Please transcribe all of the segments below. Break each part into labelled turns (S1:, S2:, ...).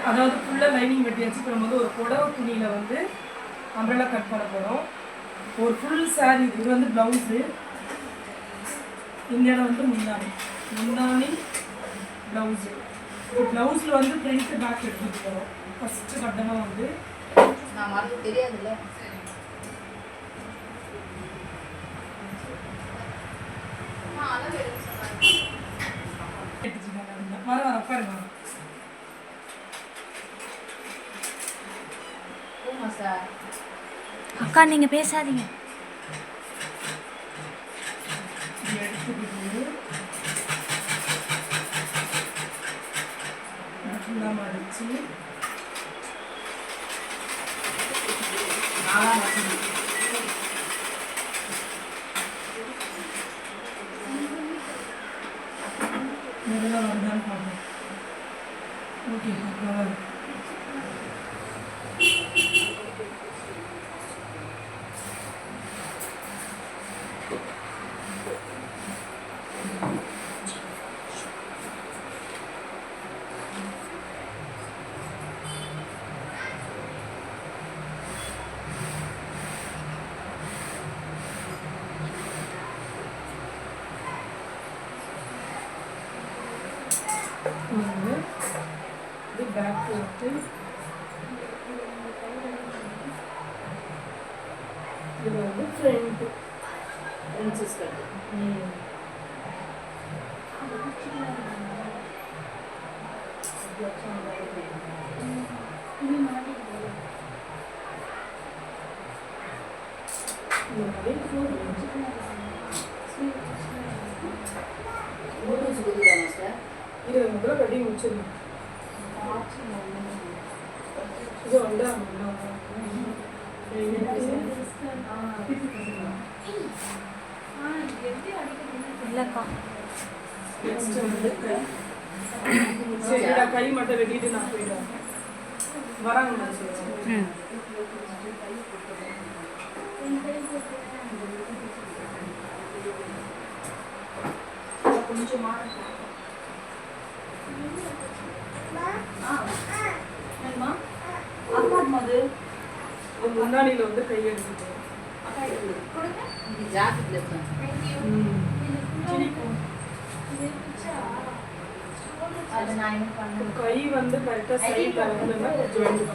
S1: அதாவது ஃபுல்லாக லைனிங் வெட்டியாச்சு. இப்போ நம்ம வந்து ஒரு புடவை துணியில் வந்து அம்ப்ரெல்லா கட் பண்ண போகிறோம். ஒரு ஃபுல் சாரீ இது வந்து ப்ளவுஸு. இந்த இடம் வந்து முந்தானி ப்ளவுஸு. ப்ளவுஸில் வந்து ஃப்ரண்ட் பேக் எடுத்துகிட்டு போகிறோம். ஃபஸ்ட்டு கட்டமாக வந்து
S2: நான் மறந்து தெரியாதுல்ல.
S1: வர உட்காருங்க.
S3: அக்கா நீங்க பேசாதீங்க.
S1: மடிச்சு வருதான்னு பார்ப்போம். ஓகே இது பேக் போட்டு இது வந்து ஃப்ரண்ட்
S2: சிஸ்டர்.
S1: இது முதல்ல கட்டி முடிச்சிடணும். இது வந்து
S3: இல்லக்கா
S1: கை மட்டும் வெட்டிட்டு நான் போயிடுவேன். வராங்க.
S2: கொஞ்சமா
S1: முன்னாடியில் வந்து கை எடுத்துட்டு கை வந்து கரெக்டாக சைடில் வந்து ஜாயின்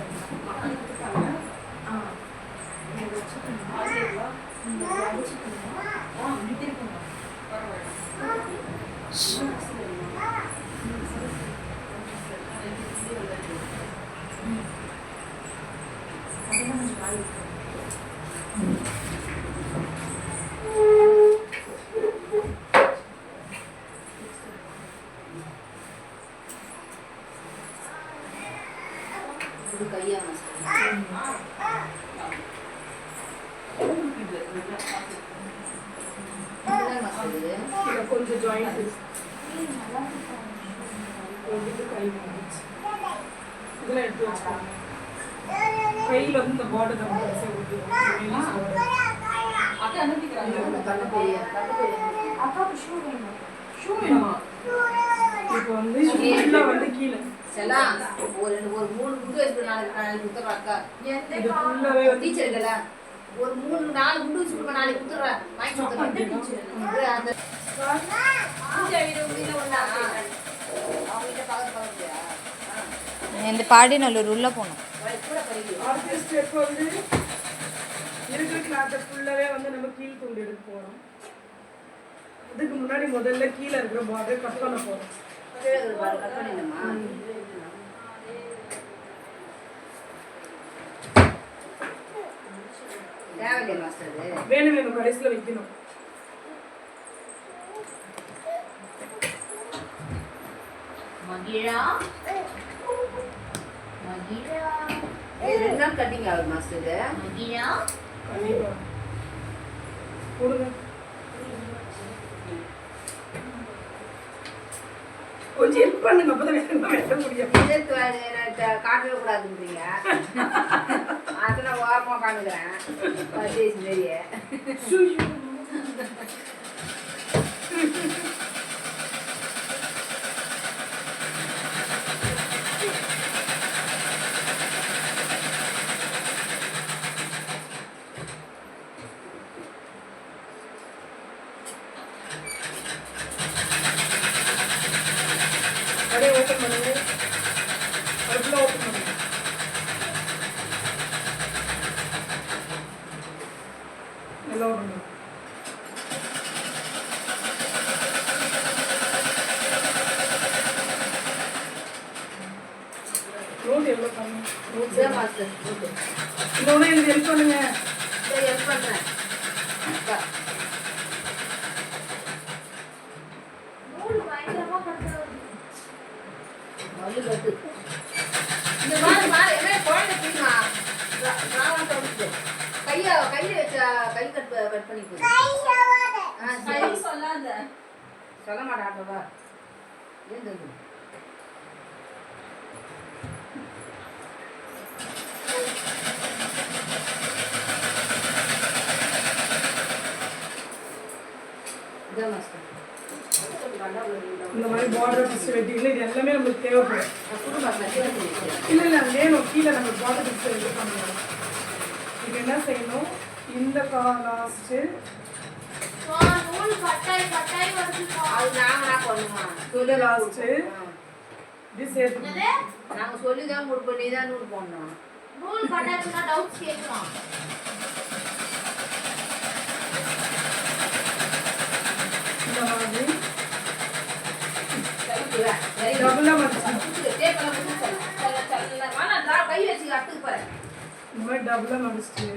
S1: கொஞ்சம் ஜாயிண்ட் கை இதெல்லாம் எடுத்து வச்சுக்கோங்க. கையில் வந்து இந்த பார்டர் நம்ம இப்போ வந்து ஷூலாம் வந்து கீழே
S2: ஒரு 3 குண்டு வச்சு நாளைக்கு குத்துறேன் அக்கா.
S1: இது ஃபுல்லாவே
S2: டீச்சர் இல்ல ஒரு 3-4 குண்டு வச்சு நாளைக்கு குத்துறேன். வாங்கி கொடுத்துறேன். அந்த பூஜா வீடியோ உள்ள ஒண்ணா அவங்கிட்ட பக்கத்துல
S3: இந்த பாடிநல்லூர் உள்ள போகணும்.
S1: அடுத்த ஸ்டெப் வந்து இருக்கிற கிளாத்தை ஃபுல்லாவே வந்து நம்ம கீழ் துண்டு எடுக்க போறோம். அதுக்கு முன்னாடி முதல்ல கீழே இருக்கிற பார்டர் கட் பண்ண போறோம். வேணும் வேணும் கடைசியில் வைக்கணும்.
S2: மகிழா மகிழா 2 நாள் கட்டிங் ஆகுது மாஸ்டர். மகிழா
S1: கண்டிப்பா போடுங்க. கொஞ்சம் ஹெல்ப் பண்ணுங்க. அப்பதான் வெட்ட முடியும்.
S2: காட்டவே கூடாதுன்றீங்க. அதை நான் ஓரமாக காணுக்கிறேன். சரியே
S1: நோட் எவ்வளோ பண்ணணும் நோட்
S2: இதே மாஸ்டர் ஓகே
S1: இன்னொன்று எனக்கு ஹெல்ப் பண்ணுங்க.
S2: சரி ஹெல்ப் பண்ணுறேன் அக்கா மல்லு கட்டு இந்த மாதிரி என்ன குழந்தை பிடிமா நான் தொடச்சு கையில் வச்ச கை கட் பண்ணிக்கோ சரி சொல்ல மாட்டாங்கவா இருந்தது இதான் மாஸ்டர்
S1: இந்த மாதிரி பார்டர் பிக்ஸ் வெட்டிங்களா இது எல்லாமே நமக்கு தேவைப்படும்.
S2: புது மாஸ்டர்
S1: இல்லை இல்லை வேணும் கீழே நம்ம பார்டர் பிக்ஸ் இது பண்ணணும். இது என்ன செய்யணும் இந்த லாஸ்ட்டு
S2: அது நாங்களா பண்ணுமா
S1: இது லாஸ்ட்டு இது சேர்த்து
S2: நாங்கள் சொல்லி தான் கொடுப்போம் நீ தான் நூல் போடணும்
S1: இந்த மாதிரி டபுளாக மடிச்சு
S2: கை வச்சு அட்டுக்கு பாரு
S1: இந்த மாதிரி டபுளாக மடிச்சுட்டு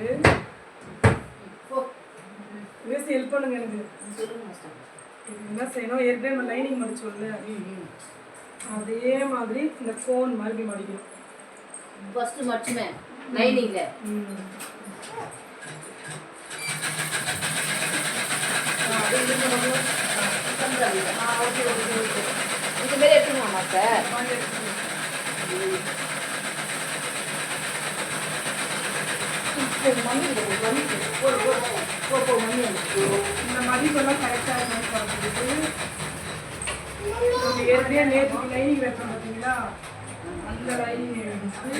S1: வேஸ்ட் ஹெல்ப் பண்ணுங்க எனக்கு.
S2: சொல்லுங்க மாஸ்டர்
S1: இது என்ன செய்யணும் ஏற்கனவே நம்ம லைனிங் மடிச்சோம்ல அதே மாதிரி இந்த கோன் மாதிரி மடிக்கணும்.
S2: ஃபர்ஸ்ட் மட்டுமே லைனிங்ல இந்த மாதிரி எடுத்துக்கணும் மாஸ்டர்
S1: இந்த மதிப்பெல்லாம் கரெக்டாக இருக்கணும் பார்த்துட்டு நம்ம ஏற்கனவே நேற்றுக்கு லைனிங் வைப்போம் பார்த்தீங்களா அந்த லைனிங் எடுத்து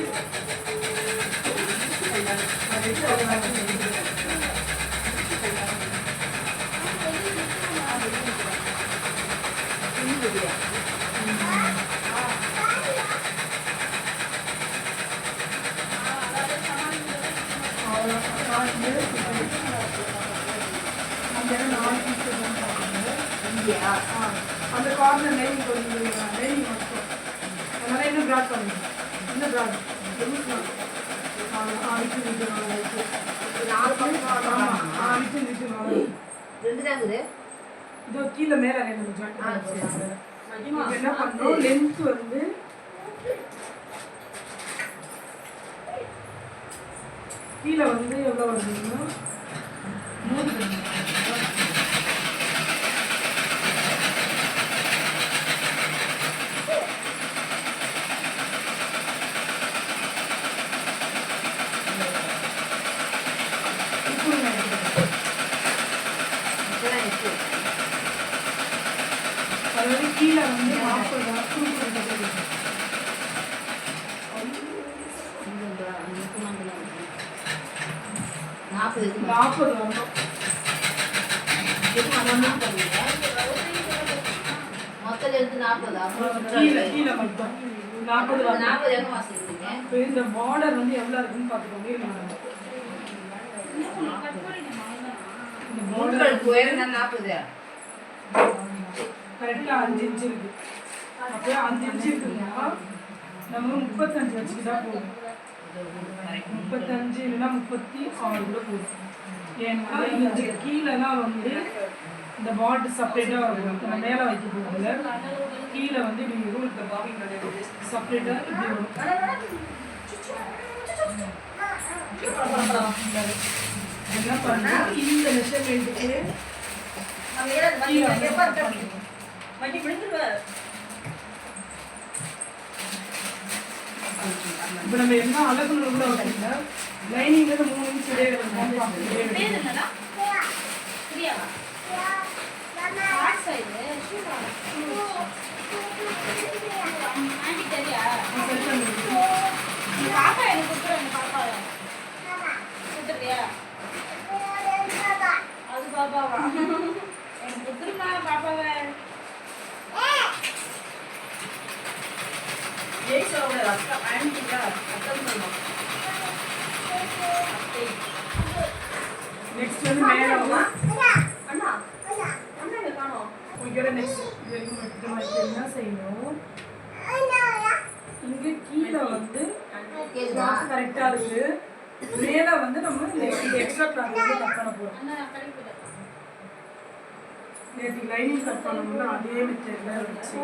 S1: அந்த கார்னர் லைனிங் கொஞ்சம் லைனிங் மட்டும் அதனால இன்னும் ப்ராட் பண்ணுங்க இன்னும் ப்ராட் இதோ கீழே மேலே ரெண்டு ஜாயின் என்ன பண்ணோம் லென்த் வந்து கீழே வந்து எவ்வளோ வருதுன்னா 3 அதாவது கீழே வந்து 40 வரணும்.
S2: மொத்தம் எடுத்து 40
S1: கீழே கீழே மட்டும் 40 வரணும்.
S2: 40 எங்க மாசம் இருக்கீங்க
S1: இப்போ இந்த பார்டர் வந்து எவ்வளோ இருக்குன்னு பார்த்துக்கோங்க. இந்த பார்டர்
S2: உயரம் 40
S1: கரெக்டாக 5 இன்ச்சு இருக்கு. அப்போ 5 இன்ச்சு இருக்குன்னா நம்ம 35 வச்சுக்கிட்டா போதும். 35 இல்லைன்னா 36 கூட போதும். ஏன்னா இந்த கீழேலாம் வந்து இந்த பாட்டு செப்பரேட்டாக வரும். நம்ம மேலே வைக்க போகிறதுல கீழே வந்து இப்படி ரூல் செப்பரேட்டாக இப்படி வரும். என்ன பண்ணணும் இந்த மெஷர்மெண்ட்டுக்கு இப்போ நம்ம என்ன அளவு கூட வச்சுருந்தா லைனிங்ல 3 இன்ச் நெக்ஸ்ட் வந்து மேல அண்ணா அண்ணா காணோம். உங்களோட நெக்ஸ்ட் என்ன செய்யணும் இங்கே கீழே வந்து கரெக்டாக இருக்கு. மேலே வந்து நம்ம இந்த எக்ஸ்ட்ரா கிளாத் வந்து கட் பண்ண போகிறோம். நேற்று லைனிங் கட் பண்ணோம்னா அதே மெத்தடில் வச்சு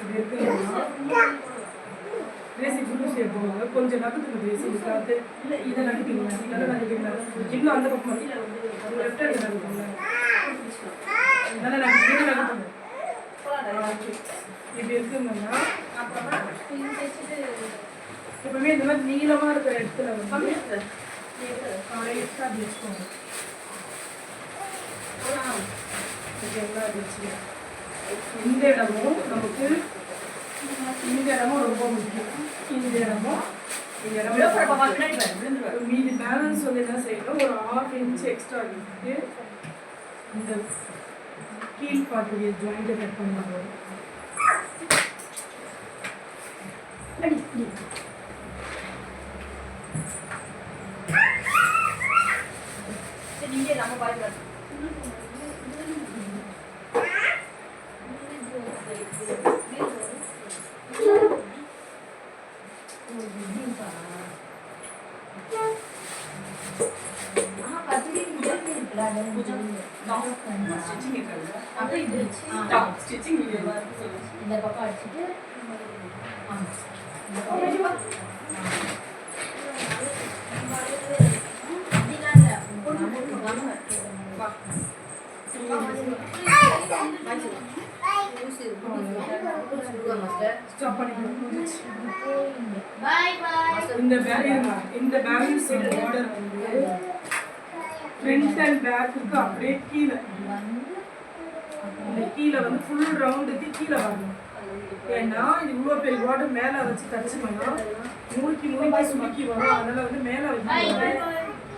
S1: இது இருக்குன்னா பேசிக் ஃபுல்லும் சேர்த்துவாங்க. கொஞ்சம் நகத்துக்கு பேசிக் கிளாத்து இதை நகட்டிங்களா, இதெல்லாம் நகட்டிங்களா, இன்னும் அந்த பக்கம் லெஃப்ட் ஹேண்ட் நகட்டுங்களா, இதெல்லாம் நகட்டுங்க. இப்படி இருக்குங்கன்னா எப்பவுமே இந்த மாதிரி நீளமாக இருக்கிற இடத்துல வந்து லைட்டாக அப்படி வச்சுக்கோங்க. ஓகேங்களா? அப்படி வச்சுக்கோங்க. இந்த இடமும் நமக்கு இந்த இடமும் ரொம்ப முக்கியம். இந்த இடமும் மீதி பேலன்ஸ் வந்து என்ன செய்யணும், ஒரு 1/2 இன்ச் எக்ஸ்ட்ரா விட்டு இந்த கீழ் பார்த்துடைய ஜாயிண்ட்டை கட் பண்ணுவோம்.
S2: நீங்க நம்ம பாய்க்கலாம். இந்த பக்கம் அடிச்சுட்டு
S1: இந்த பேலன்ஸ் பார்டர் வந்து ஃப்ரண்ட் அண்ட் பேக்குக்கு அப்படியே கீழே இந்த கீழே வந்து ஃபுல் ரவுண்டுக்கு கீழே வரணும். ஏன்னா இது இவ்வளோ பெரிய பார்டர் மேலே வச்சு தச்சுனோம்னா முறுக்கி சுருக்கி வரும். அதனால வந்து மேலே வச்சு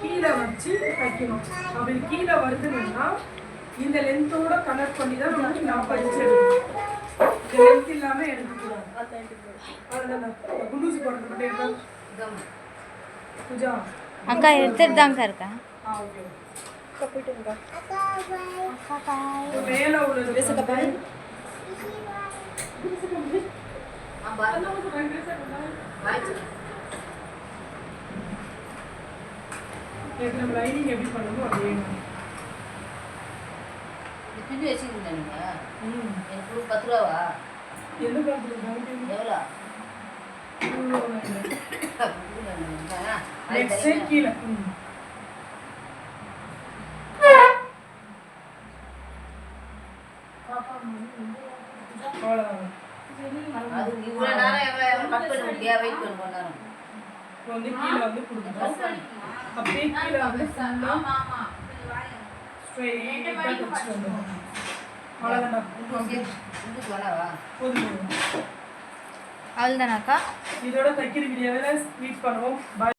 S1: கீழே வச்சு தைக்கணும். அப்படி கீழே வருதுன்னா இந்த லென்த்தோட கனெக்ட் பண்ணி தான் நமக்கு 40 இன்ச் எடுக்கணும். இந்த லென்த் இல்லாமல் எடுத்துக்கலாம். அதனால குண்டூசி போடுறது மட்டும் எடுத்தா பூஜா
S3: அக்கா எடுத்துட்டு தாங்க இருக்கேன்.
S1: ஓகே போயிட்டு மேலே உள்ள பேசுகிறேன். நம்ம லைனிங் எப்படி பண்ணணுமோ அதே
S2: பின்னி வச்சுருந்தீங்க. எனக்கு 10 ரூபாவா?
S1: எந்த காலத்தில்
S2: எவ்வளோ?
S1: கீழே
S2: அது இவ்வளோ நேரம் கட் பண்ண முடியா? வெயிட் பண்ணுவோம்.
S1: வந்து கீழே வந்து கொடுக்கணும். அப்படியே கீழே வந்து
S3: அவ்வளோதானாக்கா?
S1: இதோட தைக்கிற வீடியோவில் ஸ்வீட் பண்ணுவோம்.